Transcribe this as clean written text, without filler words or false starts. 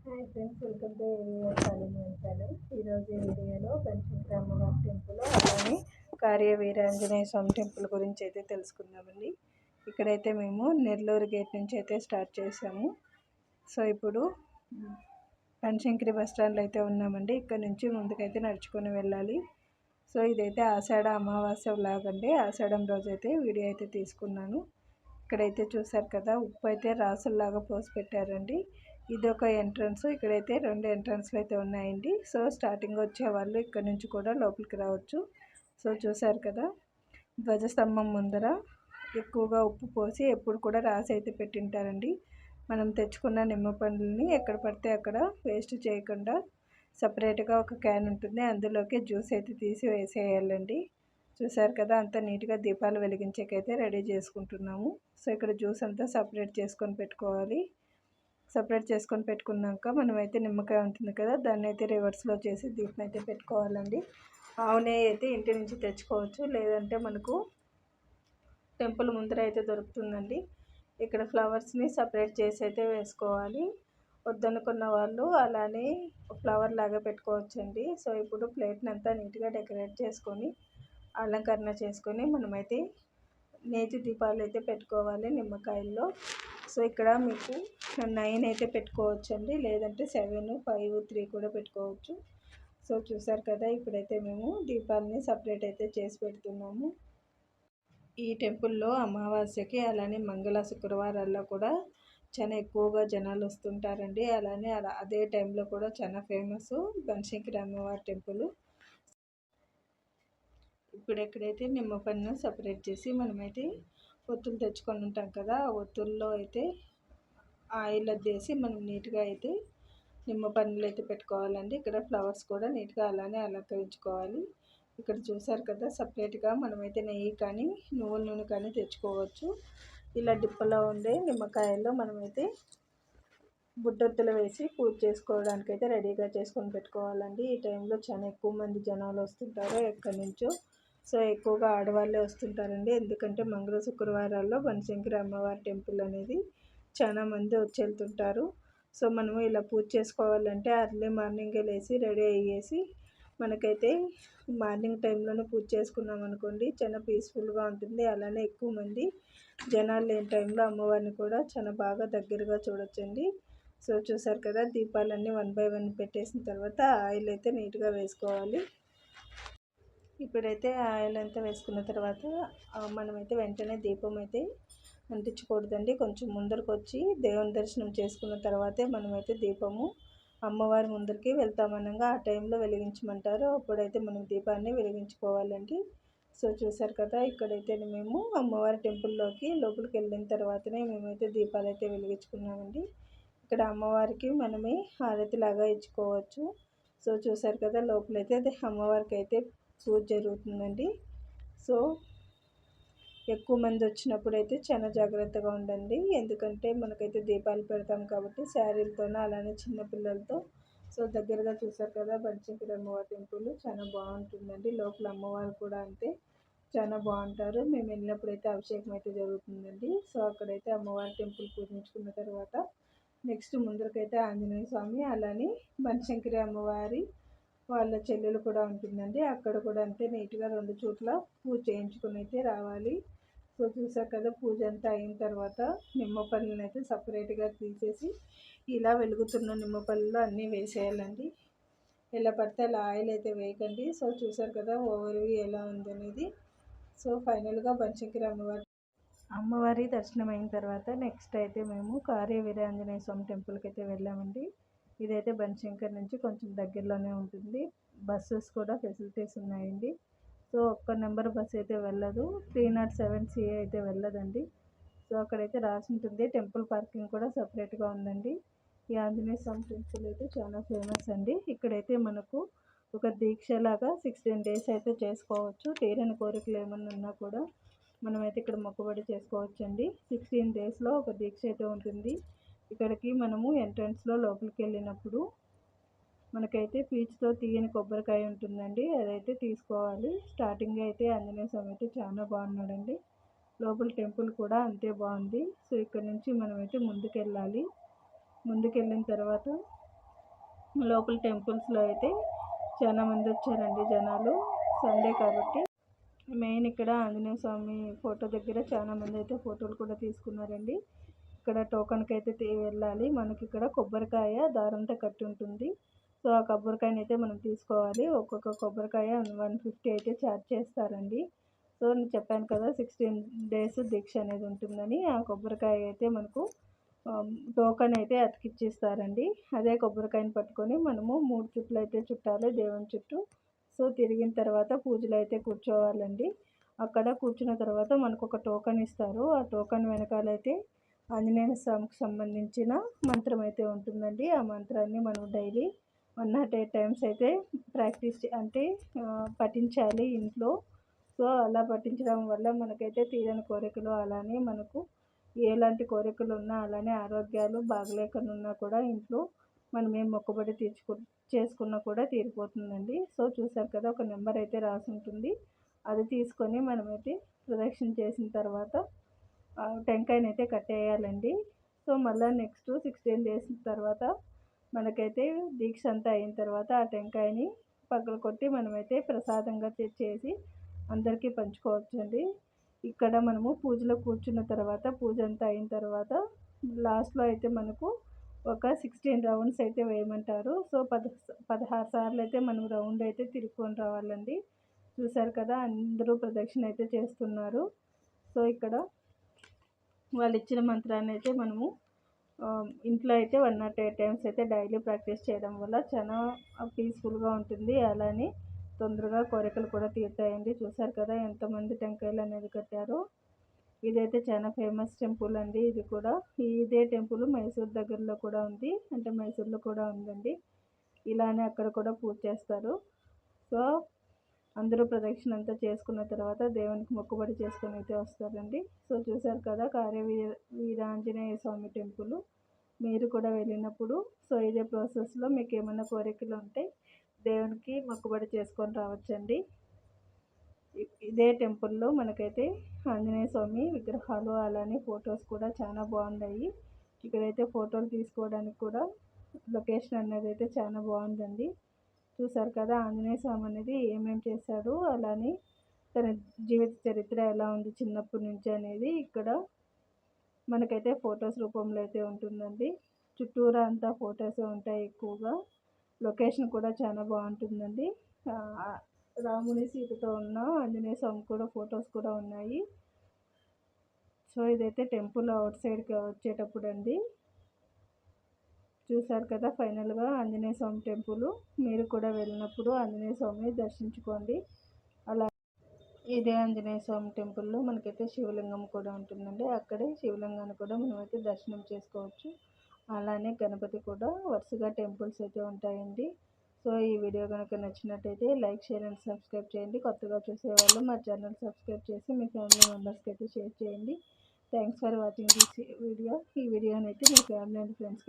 Hi friends, welcome to AVR calling channel. ఈరోజు వీడియోలో బనశంకరి అమ్మవారి టెంపుల్ అలానే కార్య వీరాంజనేయ స్వామి టెంపుల్ గురించి అయితే తెలుసుకుందామండి. ఇక్కడైతే మేము నెల్లూరు గేట్ నుంచి అయితే స్టార్ట్ చేసాము. సో ఇప్పుడు బనశంకరి బస్ స్టాండ్లో అయితే ఉన్నామండి. ఇక్కడ నుంచి ముందుకైతే నడుచుకొని వెళ్ళాలి. సో ఇదైతే ఆషాఢ అమావాస్య లాగండి. ఆషాఢం రోజు అయితే వీడియో అయితే తీసుకున్నాను. ఇక్కడైతే చూసారు కదా, ఉప్పు అయితే రాసుల్లాగా పోసి పెట్టారండి. ఇదొక ఎంట్రన్స్. ఇక్కడైతే 2 ఎంట్రన్స్లు అయితే ఉన్నాయండి. సో స్టార్టింగ్ వచ్చే వాళ్ళు ఇక్కడ నుంచి కూడా లోపలికి రావచ్చు. సో చూసారు కదా, ధ్వజస్తంభం ముందర ఎక్కువగా ఉప్పు పోసి ఎప్పుడు కూడా రాసి అయితే పెట్టింటారండి. మనం తెచ్చుకున్న నిమ్మ పండ్లని ఎక్కడ పడితే అక్కడ వేస్ట్ చేయకుండా సపరేట్గా ఒక క్యాన్ ఉంటుంది, అందులోకి జ్యూస్ అయితే తీసి వేసేయాలండి. చూసారు కదా, అంతా నీట్గా దీపాలు వెలిగించేకైతే రెడీ చేసుకుంటున్నాము. సో ఇక్కడ జ్యూస్ అంతా సపరేట్ చేసుకొని పెట్టుకోవాలి. సపరేట్ చేసుకొని పెట్టుకున్నాక మనమైతే నిమ్మకాయ ఉంటుంది కదా, దాన్ని అయితే రివర్స్లో చేసి దీపం అయితే పెట్టుకోవాలండి. ఆవు నెయ్యి అయితే ఇంటి నుంచి తెచ్చుకోవచ్చు, లేదంటే మనకు టెంపుల్ ముందర అయితే దొరుకుతుందండి. ఇక్కడ ఫ్లవర్స్ని సపరేట్ చేసి అయితే వేసుకోవాలి. వద్దనుకున్న వాళ్ళు అలానే ఫ్లవర్ లాగా పెట్టుకోవచ్చండి. సో ఇప్పుడు ప్లేట్ని అంతా నీట్గా డెకరేట్ చేసుకొని అలంకరణ చేసుకొని మనమైతే నేతి దీపాలు అయితే పెట్టుకోవాలి నిమ్మకాయల్లో. సో ఇక్కడ మీకు 9 అయితే పెట్టుకోవచ్చండి, లేదంటే 7, 5, 3 కూడా పెట్టుకోవచ్చు. సో చూసారు కదా, ఇప్పుడైతే మేము దీపాలని సపరేట్ అయితే చేసి పెడుతున్నాము. ఈ టెంపుల్లో అమావాస్యకి అలానే మంగళ శుక్రవారాల్లో కూడా చాలా ఎక్కువగా జనాలు వస్తుంటారండి. అలానే అదే టైంలో కూడా చాలా ఫేమస్ బనశంకరి అమ్మవారి టెంపుల్. ఇప్పుడు ఎక్కడైతే నిమ్మ పన్ను సపరేట్ చేసి మనమైతే ఒత్తులు తెచ్చుకొని ఉంటాం కదా, ఆ ఒత్తుల్లో అయితే ఆయిల్ అద్దేసి మనం నీట్గా అయితే నిమ్మ పన్నులు అయితే పెట్టుకోవాలండి. ఇక్కడ ఫ్లవర్స్ కూడా నీట్గా అలానే అలంకరించుకోవాలి. ఇక్కడ చూసారు కదా, సపరేట్గా మనమైతే నెయ్యి కానీ నువ్వుల నూనె కానీ తెచ్చుకోవచ్చు. ఇలా డిప్పలో ఉండే నిమ్మకాయల్లో మనమైతే బుడ్డొత్తులు వేసి పూజ చేసుకోవడానికి అయితే రెడీగా చేసుకొని పెట్టుకోవాలండి. ఈ టైంలో చాలా ఎక్కువ మంది జనాలు వస్తుంటారు ఎక్కడి నుంచో. సో ఎక్కువగా ఆడవాళ్ళే వస్తుంటారండి, ఎందుకంటే మంగళ శుక్రవారాల్లో బనశంకరి అమ్మవారి టెంపుల్ అనేది చాలా మంది వచ్చి వెళ్తుంటారు. సో మనము ఇలా పూజ చేసుకోవాలంటే అర్లీ మార్నింగే లేచి రెడీ అయ్యేసి మనకైతే మార్నింగ్ టైంలోనే పూజ చేసుకున్నాం అనుకోండి, చాలా పీస్ఫుల్గా ఉంటుంది. అలానే ఎక్కువ మంది జనాలు లేని టైంలో అమ్మవారిని కూడా చాలా బాగా దగ్గరగా చూడొచ్చండి. సో చూసారు కదా, దీపాలన్నీ 1 బై 1 పెట్టేసిన తర్వాత ఆయిల్ అయితే నీట్గా వేసుకోవాలి. ఇప్పుడైతే ఆయిల్ అంతా వేసుకున్న తర్వాత మనమైతే వెంటనే దీపం అయితే అంటించకూడదండి. కొంచెం ముందరకు వచ్చి దేవుని దర్శనం చేసుకున్న తర్వాతే మనమైతే దీపము అమ్మవారి ముందరికి వెళ్తామనగా ఆ టైంలో వెలిగించమంటారు. అప్పుడైతే మనం దీపాన్ని వెలిగించుకోవాలండి. సో చూసారు కదా, ఇక్కడైతే మేము అమ్మవారి టెంపుల్లోకి లోపలికి వెళ్ళిన తర్వాతనే మేమైతే దీపాలు అయితే వెలిగించుకున్నామండి. ఇక్కడ అమ్మవారికి మనమే హారతిలాగా ఇచ్చుకోవచ్చు. సో చూసారు కదా, లోపలైతే అమ్మవారికి అయితే పూజ జరుగుతుందండి. సో ఎక్కువ మంది వచ్చినప్పుడు అయితే చాలా జాగ్రత్తగా ఉండండి, ఎందుకంటే మనకైతే దీపాలు పెడతాం కాబట్టి శారీలతోనూ అలానే చిన్నపిల్లలతో. సో దగ్గరగా చూసారు కదా, బనశంకరి అమ్మవారి టెంపుల్ చాలా బాగుంటుందండి. లోపల అమ్మవారు కూడా అంతే చాలా బాగుంటారు. మేము వెళ్ళినప్పుడు అయితే అభిషేకం అయితే జరుగుతుందండి. సో అక్కడైతే అమ్మవారి టెంపుల్ పూజించుకున్న తర్వాత నెక్స్ట్ ముందరకైతే ఆంజనేయ స్వామి అలానే బనశంకరి అమ్మవారి వాళ్ళ చెల్లెలు కూడా ఉంటుందండి. అక్కడ కూడా అంతే నీట్గా 2 చోట్ల పూజ చేయించుకుని అయితే రావాలి. సో చూసారు కదా, పూజ అంతా అయిన తర్వాత నిమ్మ పళ్ళని అయితే సపరేట్గా తీసేసి ఇలా వెలుగుతున్న నిమ్మ పళ్ళలో అన్నీ వేసేయాలండి. ఎలా పడితే అలా ఆయిల్ అయితే వేయకండి. సో చూసారు కదా ఓవర్వ్యూ ఎలా ఉందనేది. సో ఫైనల్గా బనశంకరి అమ్మవారి దర్శనం అయిన తర్వాత నెక్స్ట్ అయితే మేము కార్య వీరాంజనేయ స్వామి టెంపుల్కి అయితే వెళ్ళామండి. ఇదైతే బనశంకరి నుంచి కొంచెం దగ్గరలోనే ఉంటుంది. బస్సెస్ కూడా ఫెసిలిటీస్ ఉన్నాయండి. సో ఒక్క నెంబర్ బస్ అయితే వెళ్ళదు, 307 CA అయితే వెళ్ళదండి. సో అక్కడైతే రాసి ఉంటుంది. టెంపుల్ పార్కింగ్ కూడా సపరేట్గా ఉందండి. ఈ ఆంజనేయ స్వామి టెంపుల్ అయితే చాలా ఫేమస్ అండి. ఇక్కడైతే మనకు ఒక దీక్షలాగా 16 days అయితే చేసుకోవచ్చు. తీరని కోరికలు ఏమన్నా ఉన్నా కూడా మనమైతే ఇక్కడ మొక్కుబడి చేసుకోవచ్చండి. 16 daysలో ఒక దీక్ష అయితే ఉంటుంది. ఇక్కడికి మనము ఎంట్రన్స్లో లోపలికి వెళ్ళినప్పుడు మనకైతే పీచుతో తీయని కొబ్బరికాయ ఉంటుందండి, అదైతే తీసుకోవాలి. స్టార్టింగ్ అయితే ఆంజనేయ స్వామి అయితే చాలా బాగున్నాడండి. లోపల టెంపుల్ కూడా అంతే బాగుంది. సో ఇక్కడ నుంచి మనమైతే ముందుకెళ్ళాలి. ముందుకెళ్ళిన తర్వాత లోపల టెంపుల్స్లో అయితే చాలా మంది వచ్చారండి జనాలు, సండే కాబట్టి. మెయిన్ ఇక్కడ ఆంజనేయ స్వామి ఫోటో దగ్గర చాలా మంది అయితే ఫోటోలు కూడా తీసుకున్నారండి. ఇక్కడ టోకన్కి అయితే వెళ్ళాలి. మనకి ఇక్కడ కొబ్బరికాయ దారంతో కట్టి ఉంటుంది. సో ఆ కొబ్బరికాయని అయితే మనం తీసుకోవాలి. ఒక్కొక్క కొబ్బరికాయ 150 అయితే ఛార్జ్ చేస్తారండి. సో నేను చెప్పాను కదా 16 days దీక్ష అనేది ఉంటుందని. ఆ కొబ్బరికాయ అయితే మనకు టోకన్ అయితే అతికిచ్చిస్తారండి. అదే కొబ్బరికాయని పట్టుకొని మనము 3 చుట్లు అయితే చుట్టాలి దేవుని చుట్టూ. సో తిరిగిన తర్వాత పూజలు అయితే కూర్చోవాలండి. అక్కడ కూర్చున్న తర్వాత మనకు ఒక టోకన్ ఇస్తారు. ఆ టోకన్ వెనకాలైతే ఆంజనేయ స్వామికి సంబంధించిన మంత్రం అయితే ఉంటుందండి. ఆ మంత్రాన్ని మనం డైలీ 108 times అయితే ప్రాక్టీస్ అంటే పఠించాలి ఇంట్లో. సో అలా పఠించడం వల్ల మనకైతే తీరని కోరికలు, అలానే మనకు ఎలాంటి కోరికలు ఉన్నా, అలానే ఆరోగ్యాలు బాగలేకనున్నా కూడా ఇంట్లో మనం ఏం మొక్కుబడి చేసుకున్నా కూడా తీరిపోతుందండి. సో చూసారు కదా, ఒక నెంబర్ అయితే రాసి ఉంటుంది. అది తీసుకొని మనమైతే ప్రదక్షిణ చేసిన తర్వాత టెంకాయని అయితే కట్టేయాలండి. సో మళ్ళీ నెక్స్ట్ 16 days తర్వాత మనకైతే దీక్ష అంతా అయిన తర్వాత ఆ టెంకాయని పగలు కొట్టి మనమైతే ప్రసాదంగా చేసి అందరికీ పంచుకోవచ్చండి. ఇక్కడ మనము పూజలో కూర్చున్న తర్వాత పూజ అంతా అయిన తర్వాత లాస్ట్లో అయితే మనకు ఒక 16 rounds అయితే వేయమంటారు. సో 16 సార్లు అయితే మనం రౌండ్ అయితే తిరుక్కొని రావాలండి. చూసారు కదా, అందరూ ప్రదక్షిణ అయితే చేస్తున్నారు. సో ఇక్కడ వాళ్ళు ఇచ్చిన మంత్రాన్ని అయితే మనము ఇంట్లో అయితే 108 times అయితే డైలీ ప్రాక్టీస్ చేయడం వల్ల చాలా పీస్ఫుల్గా ఉంటుంది. అలానే తొందరగా కోరికలు కూడా తీరుతాయండి. చూసారు కదా ఎంతమంది టెంకాయలు అనేది కట్టారో. ఇదైతే చాలా ఫేమస్ టెంపుల్ అండి. ఇది కూడా ఇదే టెంపుల్ మైసూర్ దగ్గరలో కూడా ఉంది, అంటే మైసూర్లో కూడా ఉందండి. ఇలానే అక్కడ కూడా పూజ చేస్తారు. సో అందరూ ప్రదక్షిణ అంతా చేసుకున్న తర్వాత దేవునికి మొక్కుబడి చేసుకొని అయితే వస్తారండి. సో చూసారు కదా వీరాంజనేయ స్వామి టెంపుల్. మీరు కూడా వెళ్ళినప్పుడు సో ఇదే ప్రాసెస్లో మీకు ఏమైనా కోరికలు ఉంటే దేవునికి మొక్కుబడి చేసుకొని రావచ్చండి. ఇదే టెంపుల్లో మనకైతే ఆంజనేయ స్వామి విగ్రహాలు, అలానే ఫొటోస్ కూడా చాలా బాగున్నాయి. ఇక్కడైతే ఫోటోలు తీసుకోవడానికి కూడా లొకేషన్ అనేది అయితే చాలా బాగుందండి. చూసారు కదా ఆంజనేయ స్వామి అనేది ఏమేమి చేశాడు, అలానే తన జీవిత చరిత్ర ఎలా ఉంది చిన్నప్పటి నుంచి అనేది ఇక్కడ మనకైతే ఫొటోస్ రూపంలో అయితే ఉంటుందండి. చుట్టూరా అంతా ఫొటోస్ ఉంటాయి ఎక్కువగా. లొకేషన్ కూడా చాలా బాగుంటుందండి. రాముని సీతతో ఉన్న ఆంజనేయ స్వామి కూడా ఫొటోస్ కూడా ఉన్నాయి. సో ఇదైతే టెంపుల్ అవుట్ సైడ్కి వచ్చేటప్పుడు అండి. చూసారు కదా ఫైనల్గా ఆంజనేయ స్వామి టెంపుల్. మీరు కూడా వెళ్ళినప్పుడు ఆంజనేయ స్వామిని దర్శించుకోండి. అలా ఇదే ఆంజనేయ స్వామి టెంపుల్లో మనకైతే శివలింగం కూడా ఉంటుందండి. అక్కడే శివలింగాన్ని కూడా మనమైతే దర్శనం చేసుకోవచ్చు. అలానే గణపతి కూడా వరుసగా టెంపుల్స్ అయితే ఉంటాయండి. సో ఈ వీడియో కనుక నచ్చినట్టయితే లైక్, షేర్ అండ్ సబ్స్క్రైబ్ చేయండి. కొత్తగా చూసేవాళ్ళు మా ఛానల్ సబ్స్క్రైబ్ చేసి మీ ఫ్యామిలీ మెంబర్స్కి అయితే షేర్ చేయండి. Thanks for watching this video. ఈ వీడియోని అయితే మీ ఫ్యామిలీ అండ్ ఫ్రెండ్స్కి